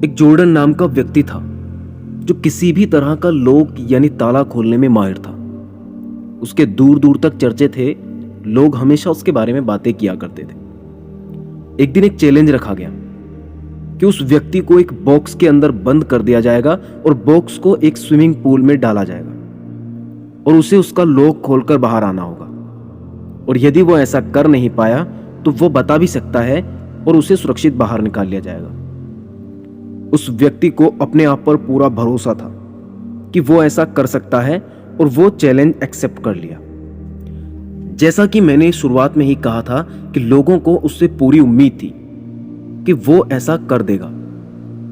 एक जॉर्डन नाम का व्यक्ति था जो किसी भी तरह का लॉक यानी ताला खोलने में माहिर था। उसके दूर दूर तक चर्चे थे, लोग हमेशा उसके बारे में बातें किया करते थे। एक दिन एक चैलेंज रखा गया कि उस व्यक्ति को एक बॉक्स के अंदर बंद कर दिया जाएगा और बॉक्स को एक स्विमिंग पूल में डाला जाएगा और उसे उसका लॉक खोलकर बाहर आना होगा। और यदि वो ऐसा कर नहीं पाया तो वो बता भी सकता है और उसे सुरक्षित बाहर निकाल लिया जाएगा। उस व्यक्ति को अपने आप पर पूरा भरोसा था कि वो ऐसा कर सकता है और वो चैलेंज एक्सेप्ट कर लिया। जैसा कि मैंने शुरुआत में ही कहा था कि लोगों को उससे पूरी उम्मीद थी कि वो ऐसा कर देगा,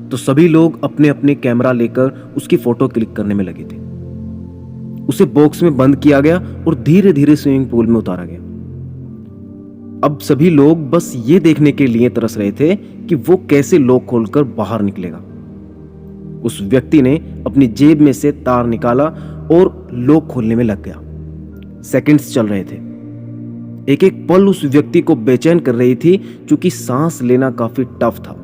तो सभी लोग अपने अपने कैमरा लेकर उसकी फोटो क्लिक करने में लगे थे। उसे बॉक्स में बंद किया गया और धीरे धीरे स्विमिंग पूल में उतारा गया। अब सभी लोग बस ये देखने के लिए तरस रहे थे कि वो कैसे लॉक खोलकर बाहर निकलेगा। उस व्यक्ति ने अपनी जेब में से तार निकाला और लॉक खोलने में लग गया। सेकंड्स चल रहे थे। एक एक पल उस व्यक्ति को बेचैन कर रही थी, क्योंकि सांस लेना काफी टफ था।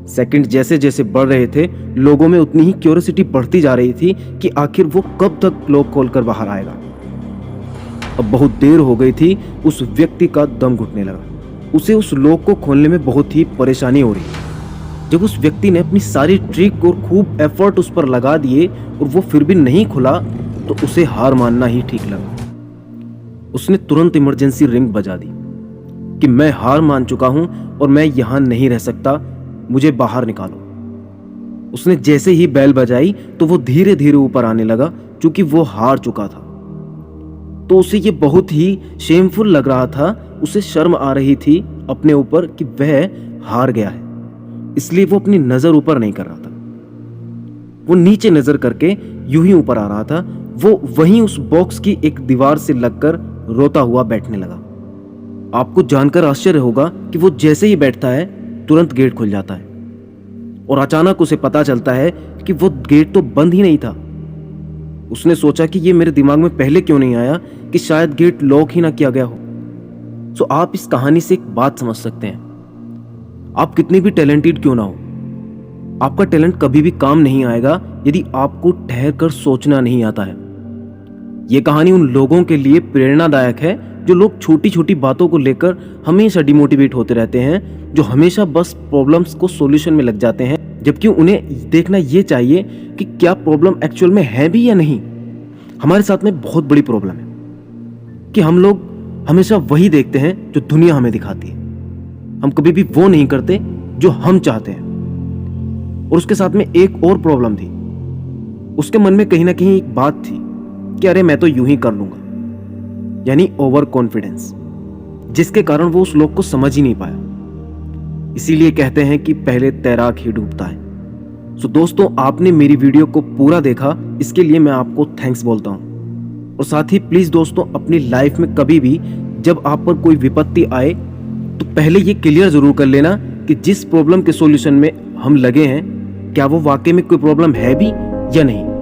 सेकंड जैसे जैसे बढ़ रहे थे, लोगों में उतनी ही क्यूरियोसिटी बढ़ती जा रही थी कि आखिर वो कब तक लॉक खोलकर बाहर आएगा। अब बहुत देर हो गई थी। उस व्यक्ति का दम घुटने लगा। उसे उस लॉक को खोलने में बहुत ही परेशानी हो रही। जब उस व्यक्ति ने अपनी सारी ट्रिक और खूब एफर्ट उस पर लगा दिए और वो फिर भी नहीं खुला, तो उसे हार मानना ही ठीक लगा। उसने तुरंत इमरजेंसी रिंग बजा दी कि मैं हार मान चुका हूं और मैं यहां नहीं रह सकता, मुझे बाहर निकालो। उसने जैसे ही बेल बजाई तो वो धीरे धीरे ऊपर आने लगा, क्योंकि वो हार चुका था। तो उसे ये बहुत ही शेमफुल लग रहा था। उसे शर्म आ रही थी अपने ऊपर कि वह हार गया है, इसलिए वो अपनी नजर ऊपर नहीं कर रहा था। वो नीचे नजर करके यूं ही ऊपर आ रहा था। वो वहीं उस बॉक्स की एक दीवार से लगकर रोता हुआ बैठने लगा। आपको जानकर आश्चर्य होगा कि वो जैसे ही बैठता है तुरंत गेट खुल जाता है और अचानक उसे पता चलता है कि वो गेट तो बंद ही नहीं था। उसने सोचा कि ये मेरे दिमाग में पहले क्यों नहीं आया कि शायद गेट लॉक ही ना किया गया हो। सो आप इस कहानी से एक बात समझ सकते हैं, आप कितनी भी टैलेंटेड क्यों ना हो, आपका टैलेंट कभी भी काम नहीं आएगा यदि आपको ठहर कर सोचना नहीं आता है। यह कहानी उन लोगों के लिए प्रेरणादायक है जो लोग छोटी छोटी बातों को लेकर हमेशा डिमोटिवेट होते रहते हैं, जो हमेशा बस प्रॉब्लम्स को सॉल्यूशन में लग जाते हैं, जबकि उन्हें देखना यह चाहिए कि क्या प्रॉब्लम एक्चुअल में है भी या नहीं। हमारे साथ में बहुत बड़ी प्रॉब्लम है कि हम लोग हमेशा वही देखते हैं जो दुनिया हमें दिखाती है। हम कभी भी वो नहीं करते जो हम चाहते हैं। और उसके साथ में एक और प्रॉब्लम थी। उसके मन में कहीं ना कहीं एक बात थी कि अरे मैं तो यूं ही कर लूंगा, यानी ओवर कॉन्फिडेंस, जिसके कारण वो उस लोग को समझ ही नहीं पाया। इसीलिए कहते हैं कि पहले तैराक ही डूबता है। सो दोस्तों, आपने मेरी वीडियो को पूरा देखा, इसके लिए मैं आपको थैंक्स बोलता हूं। और साथ ही प्लीज दोस्तों, अपनी लाइफ में कभी भी जब आप पर कोई विपत्ति आए तो पहले ये क्लियर जरूर कर लेना कि जिस प्रॉब्लम के सॉल्यूशन में हम लगे हैं, क्या वो वाकई में कोई प्रॉब्लम है भी या नहीं।